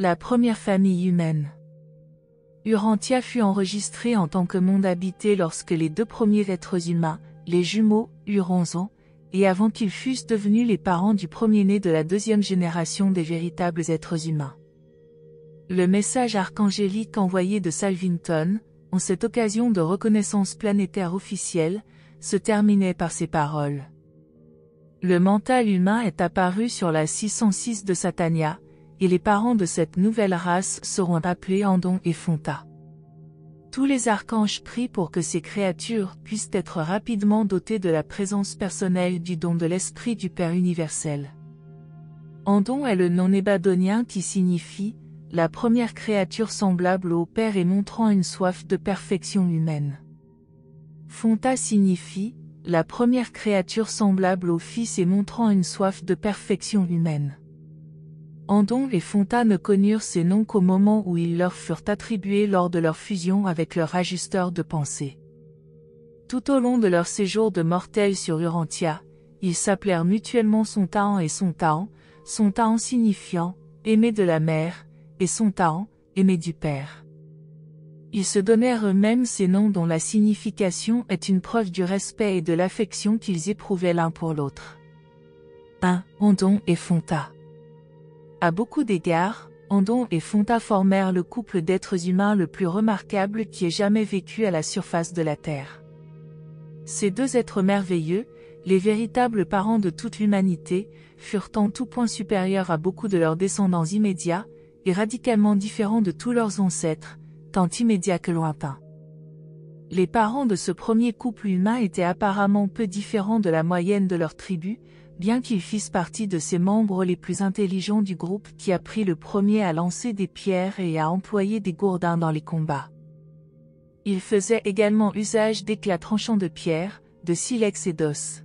La première famille humaine. Urantia fut enregistrée en tant que monde habité lorsque les deux premiers êtres humains, les jumeaux, Uronzon, et avant qu'ils fussent devenus les parents du premier-né de la deuxième génération des véritables êtres humains. Le message archangélique envoyé de Salvington, en cette occasion de reconnaissance planétaire officielle, se terminait par ces paroles. Le mental humain est apparu sur la 606 de Satania, et les parents de cette nouvelle race seront appelés Andon et Fonta. Tous les archanges prient pour que ces créatures puissent être rapidement dotées de la présence personnelle du don de l'Esprit du Père universel. Andon est le nom nébadonien qui signifie « la première créature semblable au Père et montrant une soif de perfection humaine ». Fonta signifie « la première créature semblable au Fils et montrant une soif de perfection humaine ». Andon et Fonta ne connurent ces noms qu'au moment où ils leur furent attribués lors de leur fusion avec leur ajusteur de pensée. Tout au long de leur séjour de mortels sur Urantia, ils s'appelèrent mutuellement Sontaan et Sontaan, Sontaan signifiant « aimé de la mère » et Sontaan, aimé du Père. Ils se donnèrent eux-mêmes ces noms dont la signification est une preuve du respect et de l'affection qu'ils éprouvaient l'un pour l'autre. 1. Andon et Fonta. À beaucoup d'égards, Andon et Fonta formèrent le couple d'êtres humains le plus remarquable qui ait jamais vécu à la surface de la Terre. Ces deux êtres merveilleux, les véritables parents de toute l'humanité, furent en tout point supérieurs à beaucoup de leurs descendants immédiats, et radicalement différents de tous leurs ancêtres, tant immédiats que lointains. Les parents de ce premier couple humain étaient apparemment peu différents de la moyenne de leur tribu, bien qu'ils fissent partie de ces membres les plus intelligents du groupe qui apprit le premier à lancer des pierres et à employer des gourdins dans les combats. Ils faisaient également usage d'éclats tranchants de pierre, de silex et d'os.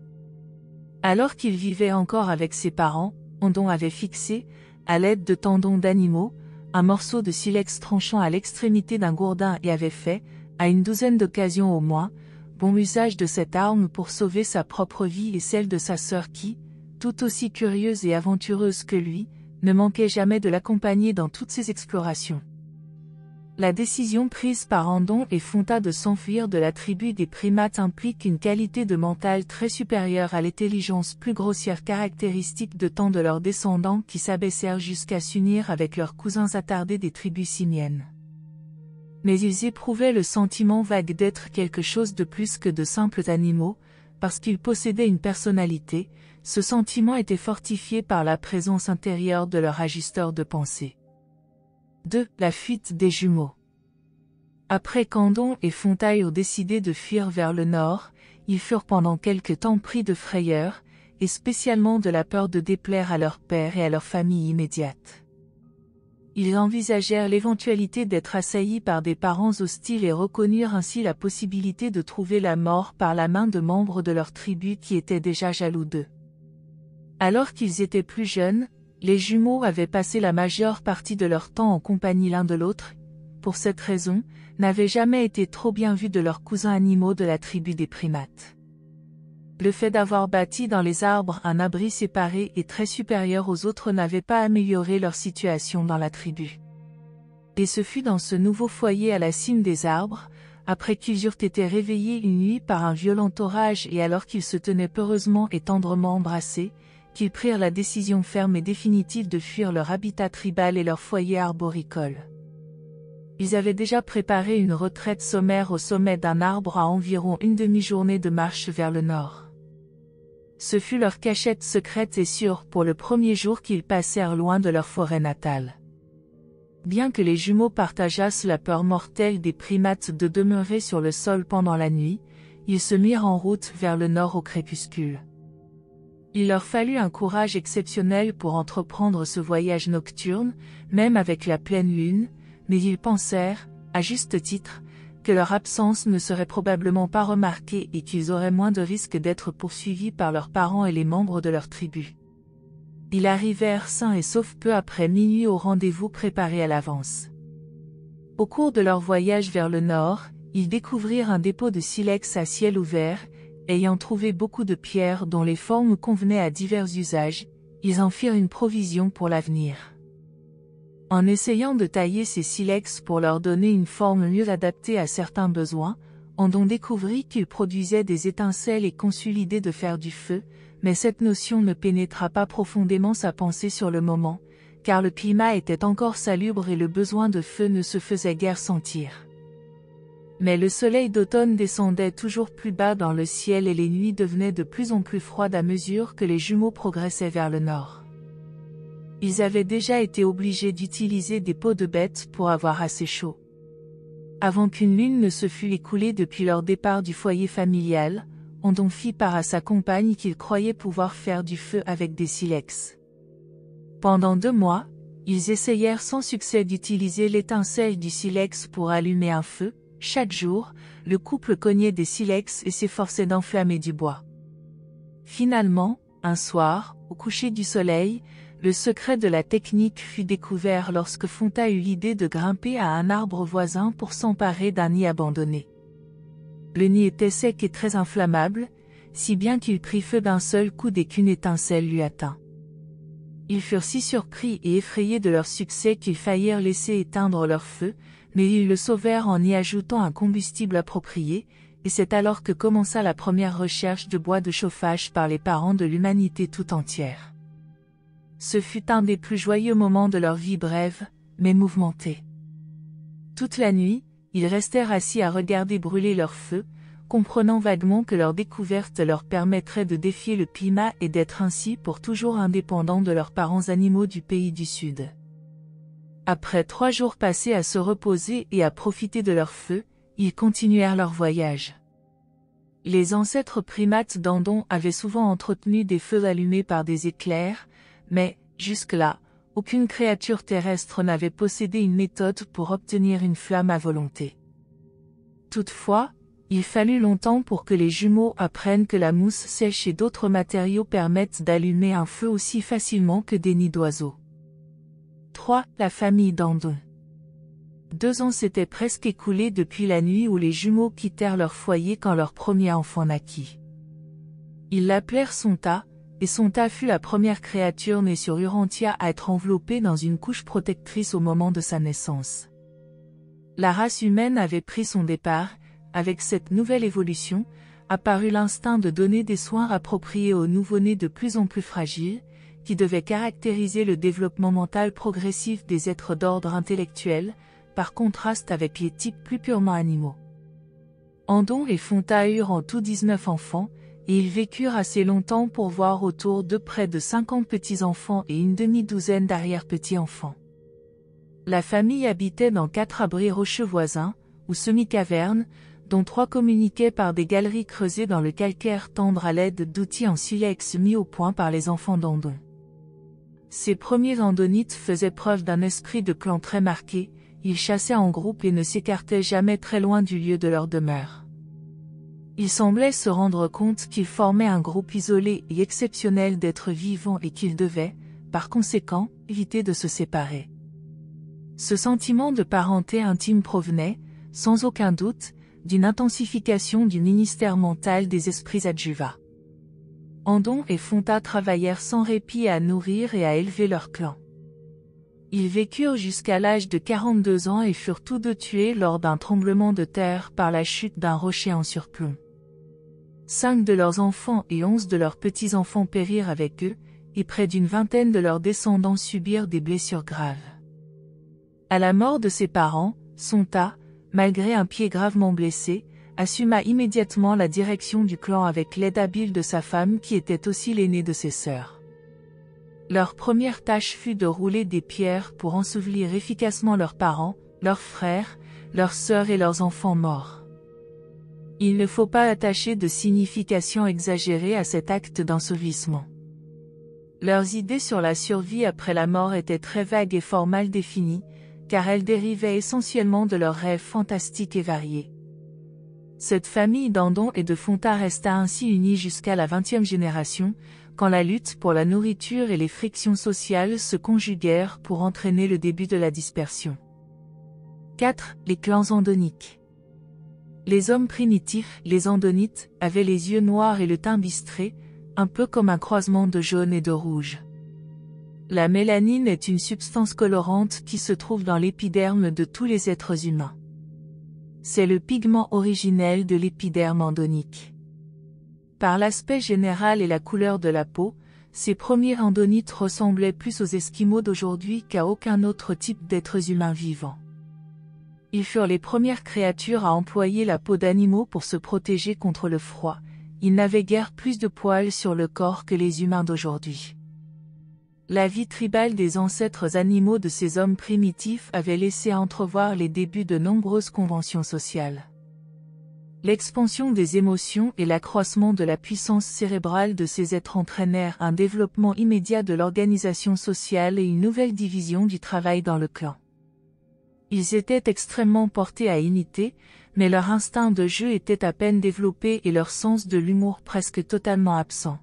Alors qu'il vivait encore avec ses parents, Andon avait fixé, à l'aide de tendons d'animaux, un morceau de silex tranchant à l'extrémité d'un gourdin et avait fait, à une douzaine d'occasions au moins, bon usage de cette arme pour sauver sa propre vie et celle de sa sœur qui, tout aussi curieuse et aventureuse que lui, ne manquait jamais de l'accompagner dans toutes ses explorations. La décision prise par Andon et Fonta de s'enfuir de la tribu des primates implique une qualité de mental très supérieure à l'intelligence plus grossière caractéristique de tant de leurs descendants qui s'abaissèrent jusqu'à s'unir avec leurs cousins attardés des tribus simiennes. Mais ils éprouvaient le sentiment vague d'être quelque chose de plus que de simples animaux, parce qu'ils possédaient une personnalité, ce sentiment était fortifié par la présence intérieure de leur ajusteur de pensée. 2. La fuite des jumeaux. Après qu'Andon et Fonta eurent décidé de fuir vers le nord, ils furent pendant quelque temps pris de frayeur, et spécialement de la peur de déplaire à leur père et à leur famille immédiate. Ils envisagèrent l'éventualité d'être assaillis par des parents hostiles et reconnurent ainsi la possibilité de trouver la mort par la main de membres de leur tribu qui étaient déjà jaloux d'eux. Alors qu'ils étaient plus jeunes, les jumeaux avaient passé la majeure partie de leur temps en compagnie l'un de l'autre, pour cette raison, n'avaient jamais été trop bien vus de leurs cousins animaux de la tribu des primates. Le fait d'avoir bâti dans les arbres un abri séparé et très supérieur aux autres n'avait pas amélioré leur situation dans la tribu. Et ce fut dans ce nouveau foyer à la cime des arbres, après qu'ils eurent été réveillés une nuit par un violent orage et alors qu'ils se tenaient peureusement et tendrement embrassés, qu'ils prirent la décision ferme et définitive de fuir leur habitat tribal et leur foyer arboricole. Ils avaient déjà préparé une retraite sommaire au sommet d'un arbre à environ une demi-journée de marche vers le nord. Ce fut leur cachette secrète et sûre pour le premier jour qu'ils passèrent loin de leur forêt natale. Bien que les jumeaux partageassent la peur mortelle des primates de demeurer sur le sol pendant la nuit, ils se mirent en route vers le nord au crépuscule. Il leur fallut un courage exceptionnel pour entreprendre ce voyage nocturne, même avec la pleine lune, mais ils pensèrent, à juste titre, que leur absence ne serait probablement pas remarquée et qu'ils auraient moins de risques d'être poursuivis par leurs parents et les membres de leur tribu. Ils arrivèrent sains et saufs peu après minuit au rendez-vous préparé à l'avance. Au cours de leur voyage vers le nord, ils découvrirent un dépôt de silex à ciel ouvert, ayant trouvé beaucoup de pierres dont les formes convenaient à divers usages, ils en firent une provision pour l'avenir. En essayant de tailler ces silex pour leur donner une forme mieux adaptée à certains besoins, Andon découvrit qu'ils produisaient des étincelles et conçut l'idée de faire du feu, mais cette notion ne pénétra pas profondément sa pensée sur le moment, car le climat était encore salubre et le besoin de feu ne se faisait guère sentir. Mais le soleil d'automne descendait toujours plus bas dans le ciel et les nuits devenaient de plus en plus froides à mesure que les jumeaux progressaient vers le nord. Ils avaient déjà été obligés d'utiliser des peaux de bêtes pour avoir assez chaud. Avant qu'une lune ne se fût écoulée depuis leur départ du foyer familial, Andon fit part à sa compagne qu'il croyait pouvoir faire du feu avec des silex. Pendant 2 mois, ils essayèrent sans succès d'utiliser l'étincelle du silex pour allumer un feu. Chaque jour, le couple cognait des silex et s'efforçait d'enflammer du bois. Finalement, un soir, au coucher du soleil, le secret de la technique fut découvert lorsque Fonta eut l'idée de grimper à un arbre voisin pour s'emparer d'un nid abandonné. Le nid était sec et très inflammable, si bien qu'il prit feu d'un seul coup dès qu'une étincelle lui atteint. Ils furent si surpris et effrayés de leur succès qu'ils faillirent laisser éteindre leur feu, mais ils le sauvèrent en y ajoutant un combustible approprié, et c'est alors que commença la première recherche de bois de chauffage par les parents de l'humanité tout entière. Ce fut un des plus joyeux moments de leur vie brève, mais mouvementée. Toute la nuit, ils restèrent assis à regarder brûler leur feu, comprenant vaguement que leur découverte leur permettrait de défier le climat et d'être ainsi pour toujours indépendants de leurs parents animaux du pays du Sud. Après 3 jours passés à se reposer et à profiter de leur feu, ils continuèrent leur voyage. Les ancêtres primates d'Andon avaient souvent entretenu des feux allumés par des éclairs, mais, jusque-là, aucune créature terrestre n'avait possédé une méthode pour obtenir une flamme à volonté. Toutefois, il fallut longtemps pour que les jumeaux apprennent que la mousse sèche et d'autres matériaux permettent d'allumer un feu aussi facilement que des nids d'oiseaux. 3. La famille d'Andon. 2 ans s'étaient presque écoulés depuis la nuit où les jumeaux quittèrent leur foyer quand leur premier enfant naquit. Ils l'appelèrent Sonta, et Sonta fut la première créature née sur Urantia à être enveloppée dans une couche protectrice au moment de sa naissance. La race humaine avait pris son départ. Avec cette nouvelle évolution, apparut l'instinct de donner des soins appropriés aux nouveau-nés de plus en plus fragiles, qui devait caractériser le développement mental progressif des êtres d'ordre intellectuel, par contraste avec les types plus purement animaux. Andon et Fonta eurent en tout 19 enfants, et ils vécurent assez longtemps pour voir autour de près de 50 petits-enfants et une demi-douzaine d'arrière-petits-enfants. La famille habitait dans 4 abris rocheux voisins, ou semi-cavernes, dont 3 communiquaient par des galeries creusées dans le calcaire tendre à l'aide d'outils en silex mis au point par les enfants d'Andon. Ces premiers andonites faisaient preuve d'un esprit de clan très marqué, ils chassaient en groupe et ne s'écartaient jamais très loin du lieu de leur demeure. Ils semblaient se rendre compte qu'ils formaient un groupe isolé et exceptionnel d'êtres vivants et qu'ils devaient, par conséquent, éviter de se séparer. Ce sentiment de parenté intime provenait, sans aucun doute, d'une intensification du ministère mental des esprits adjuva. Andon et Fonta travaillèrent sans répit à nourrir et à élever leur clan. Ils vécurent jusqu'à l'âge de 42 ans et furent tous 2 tués lors d'un tremblement de terre par la chute d'un rocher en surplomb. 5 de leurs enfants et 11 de leurs petits-enfants périrent avec eux, et près d'une vingtaine de leurs descendants subirent des blessures graves. À la mort de ses parents, Sonta, malgré un pied gravement blessé, assuma immédiatement la direction du clan avec l'aide habile de sa femme qui était aussi l'aînée de ses sœurs. Leur première tâche fut de rouler des pierres pour ensevelir efficacement leurs parents, leurs frères, leurs sœurs et leurs enfants morts. Il ne faut pas attacher de signification exagérée à cet acte d'ensevelissement. Leurs idées sur la survie après la mort étaient très vagues et fort mal définies, car elles dérivaient essentiellement de leurs rêves fantastiques et variés. Cette famille d'Andon et de Fonta resta ainsi unie jusqu'à la 20e génération, quand la lutte pour la nourriture et les frictions sociales se conjuguèrent pour entraîner le début de la dispersion. 4. Les clans andoniques. Les hommes primitifs, les andonites, avaient les yeux noirs et le teint bistré, un peu comme un croisement de jaune et de rouge. La mélanine est une substance colorante qui se trouve dans l'épiderme de tous les êtres humains. C'est le pigment originel de l'épiderme endonique. Par l'aspect général et la couleur de la peau, ces premiers endonites ressemblaient plus aux Esquimaux d'aujourd'hui qu'à aucun autre type d'êtres humains vivants. Ils furent les premières créatures à employer la peau d'animaux pour se protéger contre le froid. Ils n'avaient guère plus de poils sur le corps que les humains d'aujourd'hui. La vie tribale des ancêtres animaux de ces hommes primitifs avait laissé entrevoir les débuts de nombreuses conventions sociales. L'expansion des émotions et l'accroissement de la puissance cérébrale de ces êtres entraînèrent un développement immédiat de l'organisation sociale et une nouvelle division du travail dans le clan. Ils étaient extrêmement portés à imiter, mais leur instinct de jeu était à peine développé et leur sens de l'humour presque totalement absent.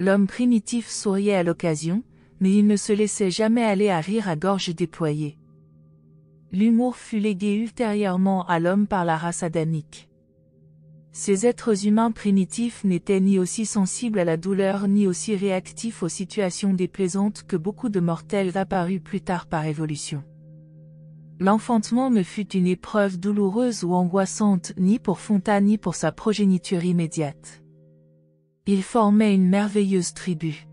L'homme primitif souriait à l'occasion, mais il ne se laissait jamais aller à rire à gorge déployée. L'humour fut légué ultérieurement à l'homme par la race adamique. Ces êtres humains primitifs n'étaient ni aussi sensibles à la douleur ni aussi réactifs aux situations déplaisantes que beaucoup de mortels apparus plus tard par évolution. L'enfantement ne fut une épreuve douloureuse ou angoissante ni pour Fonta ni pour sa progéniture immédiate. Ils formaient une merveilleuse tribu.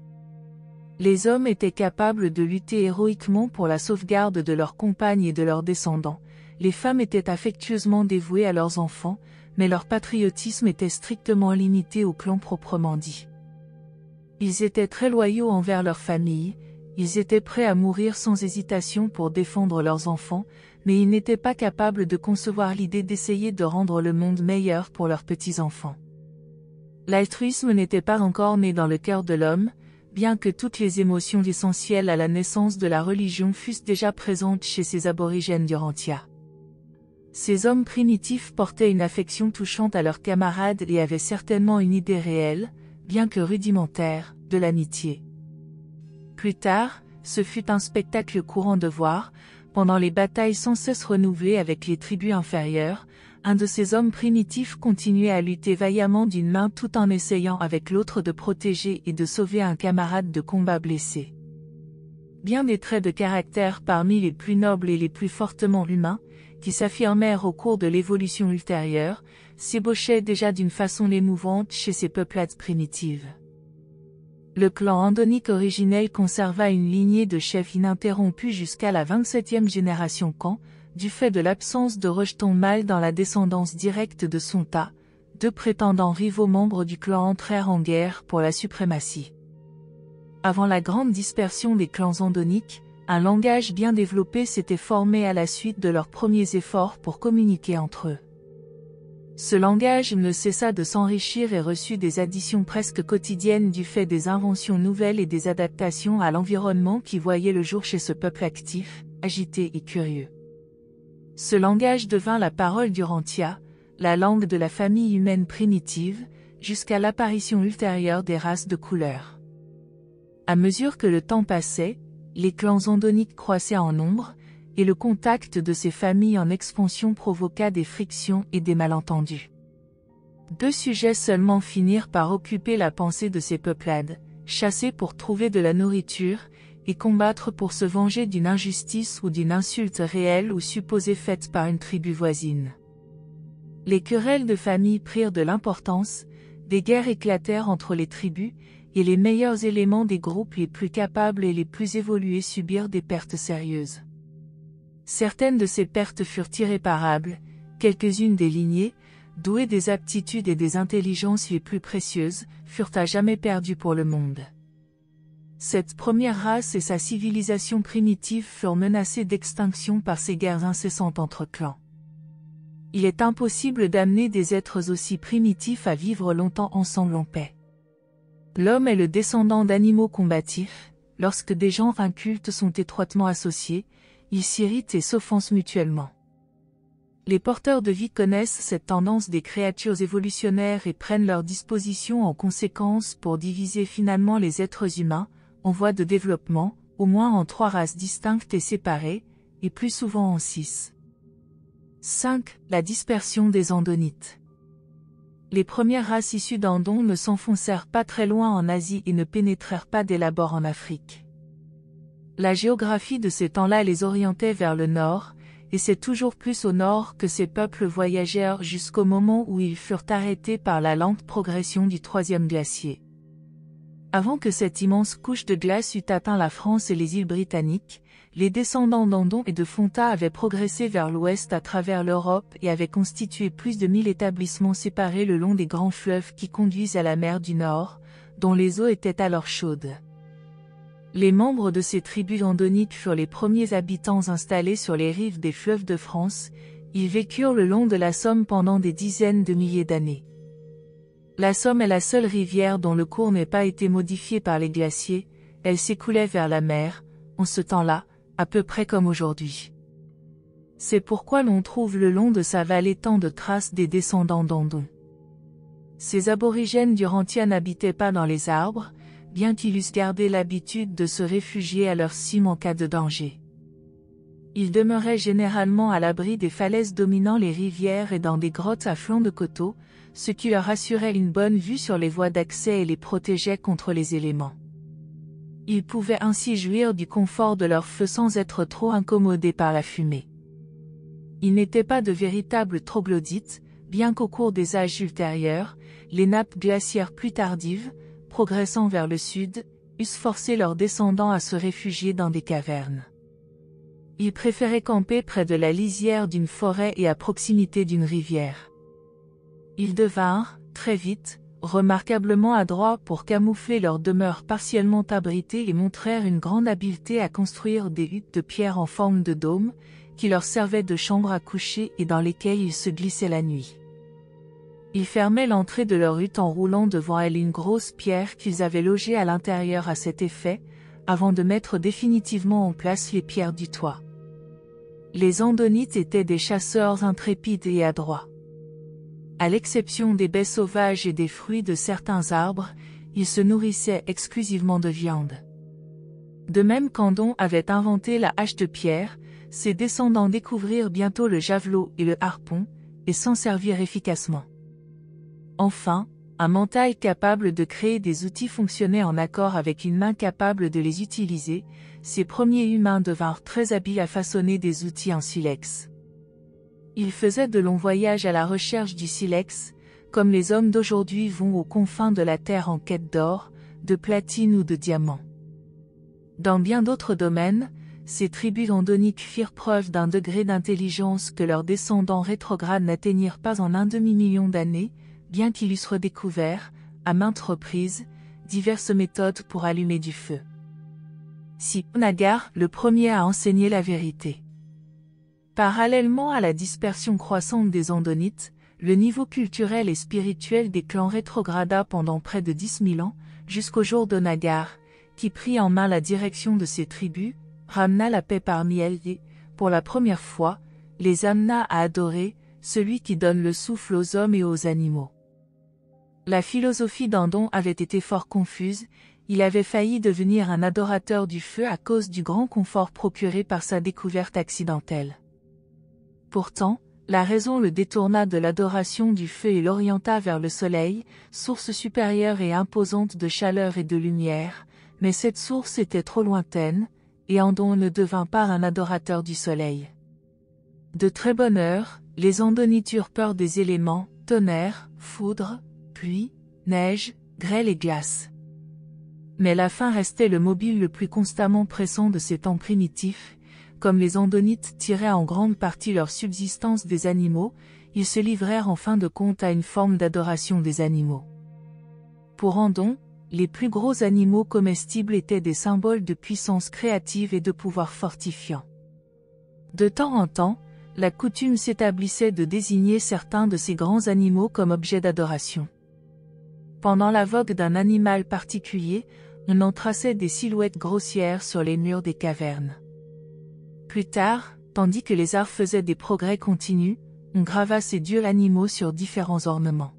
Les hommes étaient capables de lutter héroïquement pour la sauvegarde de leurs compagnes et de leurs descendants. Les femmes étaient affectueusement dévouées à leurs enfants, mais leur patriotisme était strictement limité au clan proprement dit. Ils étaient très loyaux envers leur famille, ils étaient prêts à mourir sans hésitation pour défendre leurs enfants, mais ils n'étaient pas capables de concevoir l'idée d'essayer de rendre le monde meilleur pour leurs petits-enfants. L'altruisme n'était pas encore né dans le cœur de l'homme, bien que toutes les émotions essentielles à la naissance de la religion fussent déjà présentes chez ces aborigènes d'Urantia. Ces hommes primitifs portaient une affection touchante à leurs camarades et avaient certainement une idée réelle, bien que rudimentaire, de l'amitié. Plus tard, ce fut un spectacle courant de voir, pendant les batailles sans cesse renouvelées avec les tribus inférieures, un de ces hommes primitifs continuait à lutter vaillamment d'une main tout en essayant avec l'autre de protéger et de sauver un camarade de combat blessé. Bien des traits de caractère parmi les plus nobles et les plus fortement humains, qui s'affirmèrent au cours de l'évolution ultérieure, s'ébauchaient déjà d'une façon émouvante chez ces peuplades primitives. Le clan andonique originel conserva une lignée de chefs ininterrompue jusqu'à la 27e génération quand, du fait de l'absence de rejetons mâles dans la descendance directe de Sonta, deux prétendants rivaux membres du clan entrèrent en guerre pour la suprématie. Avant la grande dispersion des clans andoniques, un langage bien développé s'était formé à la suite de leurs premiers efforts pour communiquer entre eux. Ce langage ne cessa de s'enrichir et reçut des additions presque quotidiennes du fait des inventions nouvelles et des adaptations à l'environnement qui voyaient le jour chez ce peuple actif, agité et curieux. Ce langage devint la parole d'Urantia, la langue de la famille humaine primitive, jusqu'à l'apparition ultérieure des races de couleur. À mesure que le temps passait, les clans andoniques croissaient en nombre, et le contact de ces familles en expansion provoqua des frictions et des malentendus. Deux sujets seulement finirent par occuper la pensée de ces peuplades, chasser pour trouver de la nourriture, et combattre pour se venger d'une injustice ou d'une insulte réelle ou supposée faite par une tribu voisine. Les querelles de famille prirent de l'importance, des guerres éclatèrent entre les tribus, et les meilleurs éléments des groupes les plus capables et les plus évolués subirent des pertes sérieuses. Certaines de ces pertes furent irréparables, quelques-unes des lignées, douées des aptitudes et des intelligences les plus précieuses, furent à jamais perdues pour le monde. Cette première race et sa civilisation primitive furent menacées d'extinction par ces guerres incessantes entre clans. Il est impossible d'amener des êtres aussi primitifs à vivre longtemps ensemble en paix. L'homme est le descendant d'animaux combatifs, lorsque des genres incultes sont étroitement associés, ils s'irritent et s'offensent mutuellement. Les porteurs de vie connaissent cette tendance des créatures évolutionnaires et prennent leurs dispositions en conséquence pour diviser finalement les êtres humains, en voie de développement, au moins en 3 races distinctes et séparées, et plus souvent en 6. 5. La dispersion des andonites. Les premières races issues d'Andon ne s'enfoncèrent pas très loin en Asie et ne pénétrèrent pas dès l'abord en Afrique. La géographie de ces temps-là les orientait vers le nord, et c'est toujours plus au nord que ces peuples voyagèrent jusqu'au moment où ils furent arrêtés par la lente progression du troisième glacier. Avant que cette immense couche de glace eût atteint la France et les îles britanniques, les descendants d'Andon et de Fonta avaient progressé vers l'ouest à travers l'Europe et avaient constitué plus de 1000 établissements séparés le long des grands fleuves qui conduisent à la mer du Nord, dont les eaux étaient alors chaudes. Les membres de ces tribus andoniques furent les premiers habitants installés sur les rives des fleuves de France. Ils vécurent le long de la Somme pendant des dizaines de milliers d'années. La Somme est la seule rivière dont le cours n'ait pas été modifié par les glaciers, elle s'écoulait vers la mer, en ce temps-là, à peu près comme aujourd'hui. C'est pourquoi l'on trouve le long de sa vallée tant de traces des descendants d'Andon. Ces aborigènes d'Urantia n'habitaient pas dans les arbres, bien qu'ils eussent gardé l'habitude de se réfugier à leur cime en cas de danger. Ils demeuraient généralement à l'abri des falaises dominant les rivières et dans des grottes à flanc de coteaux, ce qui leur assurait une bonne vue sur les voies d'accès et les protégeait contre les éléments. Ils pouvaient ainsi jouir du confort de leur feu sans être trop incommodés par la fumée. Ils n'étaient pas de véritables troglodytes, bien qu'au cours des âges ultérieurs, les nappes glaciaires plus tardives, progressant vers le sud, eussent forcé leurs descendants à se réfugier dans des cavernes. Ils préféraient camper près de la lisière d'une forêt et à proximité d'une rivière. Ils devinrent, très vite, remarquablement adroits pour camoufler leur demeure partiellement abritée et montrèrent une grande habileté à construire des huttes de pierre en forme de dôme, qui leur servaient de chambre à coucher et dans lesquelles ils se glissaient la nuit. Ils fermaient l'entrée de leur hutte en roulant devant elle une grosse pierre qu'ils avaient logée à l'intérieur à cet effet, avant de mettre définitivement en place les pierres du toit. Les Andonites étaient des chasseurs intrépides et adroits. À l'exception des baies sauvages et des fruits de certains arbres, ils se nourrissaient exclusivement de viande. De même qu'Andon avait inventé la hache de pierre, ses descendants découvrirent bientôt le javelot et le harpon, et s'en servirent efficacement. Enfin, un mental capable de créer des outils fonctionnait en accord avec une main capable de les utiliser. Ces premiers humains devinrent très habiles à façonner des outils en silex. Ils faisaient de longs voyages à la recherche du silex, comme les hommes d'aujourd'hui vont aux confins de la terre en quête d'or, de platine ou de diamants. Dans bien d'autres domaines, ces tribus andoniques firent preuve d'un degré d'intelligence que leurs descendants rétrogrades n'atteignirent pas en un demi-million d'années, bien qu'ils eussent redécouvert, à maintes reprises, diverses méthodes pour allumer du feu. Si Nagar, le premier à enseigner la vérité. Parallèlement à la dispersion croissante des Andonites, le niveau culturel et spirituel des clans rétrograda pendant près de 10 000 ans, jusqu'au jour de Nagar, qui prit en main la direction de ces tribus, ramena la paix parmi elles et, pour la première fois, les amena à adorer celui qui donne le souffle aux hommes et aux animaux. La philosophie d'Andon avait été fort confuse, il avait failli devenir un adorateur du feu à cause du grand confort procuré par sa découverte accidentelle. Pourtant, la raison le détourna de l'adoration du feu et l'orienta vers le soleil, source supérieure et imposante de chaleur et de lumière, mais cette source était trop lointaine, et Andon ne devint pas un adorateur du soleil. De très bonne heure, les Andonites eurent peur des éléments, tonnerre, foudre, pluie, neige, grêle et glace. Mais la faim restait le mobile le plus constamment pressant de ces temps primitifs. Comme les Andonites tiraient en grande partie leur subsistance des animaux, ils se livrèrent en fin de compte à une forme d'adoration des animaux. Pour Andon, les plus gros animaux comestibles étaient des symboles de puissance créative et de pouvoir fortifiant. De temps en temps, la coutume s'établissait de désigner certains de ces grands animaux comme objets d'adoration. Pendant la vogue d'un animal particulier, on en traçait des silhouettes grossières sur les murs des cavernes. Plus tard, tandis que les arts faisaient des progrès continus, on grava ces dieux animaux sur différents ornements.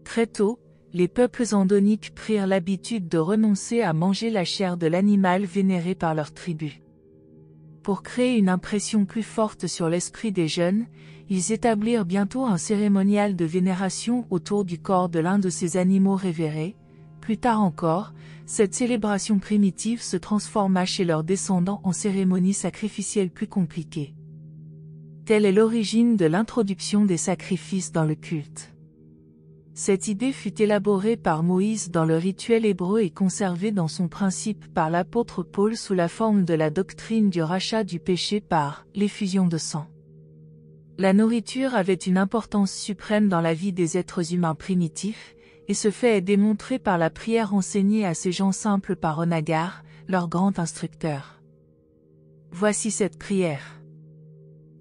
Très tôt, les peuples andoniques prirent l'habitude de renoncer à manger la chair de l'animal vénéré par leur tribu. Pour créer une impression plus forte sur l'esprit des jeunes, ils établirent bientôt un cérémonial de vénération autour du corps de l'un de ces animaux révérés, Plus tard encore, cette célébration primitive se transforma chez leurs descendants en cérémonie sacrificielle plus compliquée. Telle est l'origine de l'introduction des sacrifices dans le culte. Cette idée fut élaborée par Moïse dans le rituel hébreu et conservée dans son principe par l'apôtre Paul sous la forme de la doctrine du rachat du péché par l'effusion de sang. La nourriture avait une importance suprême dans la vie des êtres humains primitifs, et ce fait est démontré par la prière enseignée à ces gens simples par Onagar, leur grand instructeur. Voici cette prière.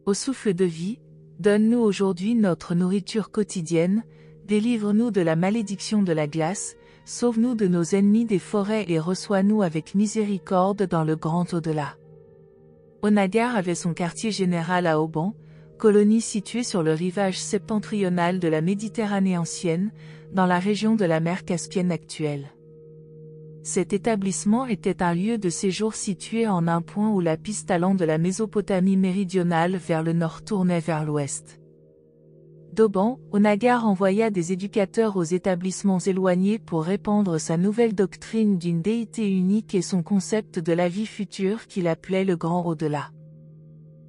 Ô souffle de vie, donne-nous aujourd'hui notre nourriture quotidienne, délivre-nous de la malédiction de la glace, sauve-nous de nos ennemis des forêts et reçois-nous avec miséricorde dans le grand au-delà. Onagar avait son quartier général à Auban, colonie située sur le rivage septentrional de la Méditerranée ancienne, dans la région de la mer Caspienne actuelle. Cet établissement était un lieu de séjour situé en un point où la piste allant de la Mésopotamie méridionale vers le nord tournait vers l'ouest. D'Auban, Onagar envoya des éducateurs aux établissements éloignés pour répandre sa nouvelle doctrine d'une déité unique et son concept de la vie future qu'il appelait le grand au-delà.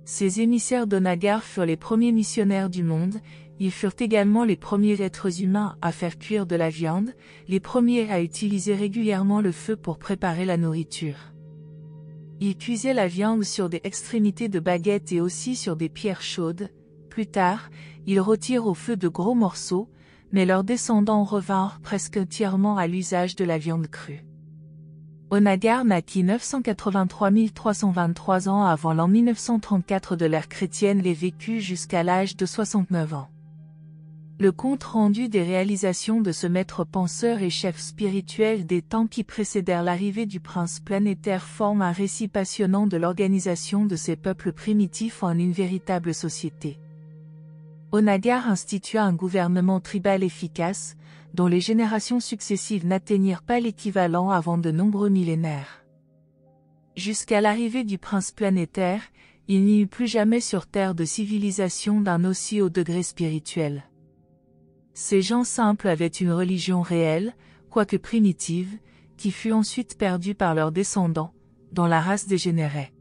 Ces émissaires d'Onagar furent les premiers missionnaires du monde, ils furent également les premiers êtres humains à faire cuire de la viande, les premiers à utiliser régulièrement le feu pour préparer la nourriture. Ils cuisaient la viande sur des extrémités de baguettes et aussi sur des pierres chaudes. Plus tard, ils rôtirent au feu de gros morceaux, mais leurs descendants revinrent presque entièrement à l'usage de la viande crue. Onagar naquit 983 323 ans avant l'an 1934 de l'ère chrétienne et vécut jusqu'à l'âge de 69 ans. Le compte rendu des réalisations de ce maître penseur et chef spirituel des temps qui précédèrent l'arrivée du prince planétaire forme un récit passionnant de l'organisation de ces peuples primitifs en une véritable société. Onagar institua un gouvernement tribal efficace, dont les générations successives n'atteignirent pas l'équivalent avant de nombreux millénaires. Jusqu'à l'arrivée du prince planétaire, il n'y eut plus jamais sur Terre de civilisation d'un aussi haut degré spirituel. Ces gens simples avaient une religion réelle, quoique primitive, qui fut ensuite perdue par leurs descendants, dont la race dégénérait.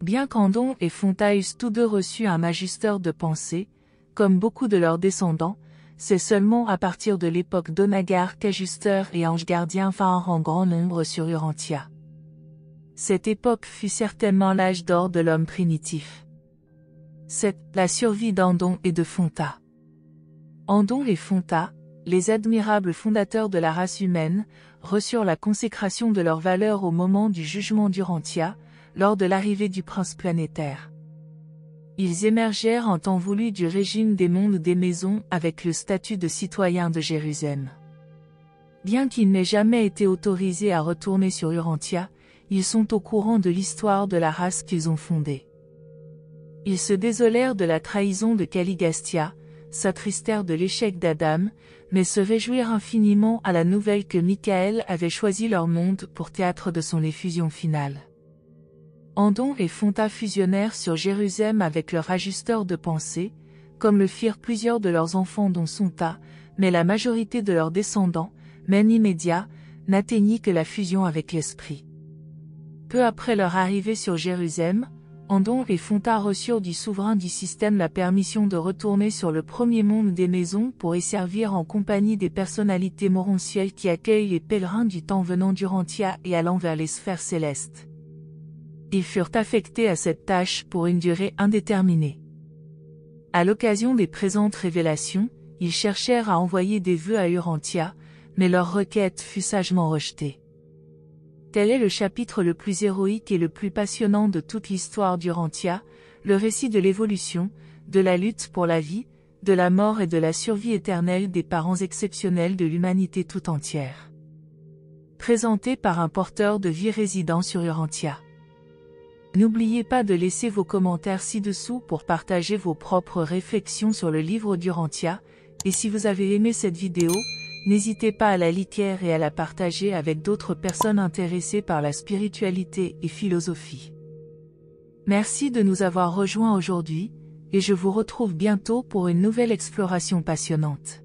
Bien qu'Andon et Fonta eussent tous deux reçu un ajusteur de pensée, comme beaucoup de leurs descendants, c'est seulement à partir de l'époque d'Onagar qu'ajusteurs et anges gardiens vinrent en grand nombre sur Urantia. Cette époque fut certainement l'âge d'or de l'homme primitif. C'est la survie d'Andon et de Fonta. Andon et Fonta, les admirables fondateurs de la race humaine, reçurent la consécration de leurs valeurs au moment du jugement d'Urantia, lors de l'arrivée du prince planétaire. Ils émergèrent en temps voulu du régime des mondes des maisons avec le statut de citoyens de Jérusalem. Bien qu'ils n'aient jamais été autorisés à retourner sur Urantia, ils sont au courant de l'histoire de la race qu'ils ont fondée. Ils se désolèrent de la trahison de Caligastia, s'attristèrent de l'échec d'Adam, mais se réjouirent infiniment à la nouvelle que Michael avait choisi leur monde pour théâtre de son effusion finale. Andon et Fonta fusionnèrent sur Jérusalem avec leur ajusteur de pensée, comme le firent plusieurs de leurs enfants dont Sonta, mais la majorité de leurs descendants, même immédiats, n'atteignit que la fusion avec l'esprit. Peu après leur arrivée sur Jérusalem, Andon et Fonta reçurent du souverain du système la permission de retourner sur le premier monde des maisons pour y servir en compagnie des personnalités morontielles qui accueillent les pèlerins du temps venant d'Urantia et allant vers les sphères célestes. Ils furent affectés à cette tâche pour une durée indéterminée. À l'occasion des présentes révélations, ils cherchèrent à envoyer des vœux à Urantia, mais leur requête fut sagement rejetée. Tel est le chapitre le plus héroïque et le plus passionnant de toute l'histoire d'Urantia, le récit de l'évolution, de la lutte pour la vie, de la mort et de la survie éternelle des parents exceptionnels de l'humanité tout entière. Présenté par un porteur de vie résidant sur Urantia. N'oubliez pas de laisser vos commentaires ci-dessous pour partager vos propres réflexions sur le livre d'Urantia, et si vous avez aimé cette vidéo, n'hésitez pas à la liker et à la partager avec d'autres personnes intéressées par la spiritualité et philosophie. Merci de nous avoir rejoints aujourd'hui, et je vous retrouve bientôt pour une nouvelle exploration passionnante.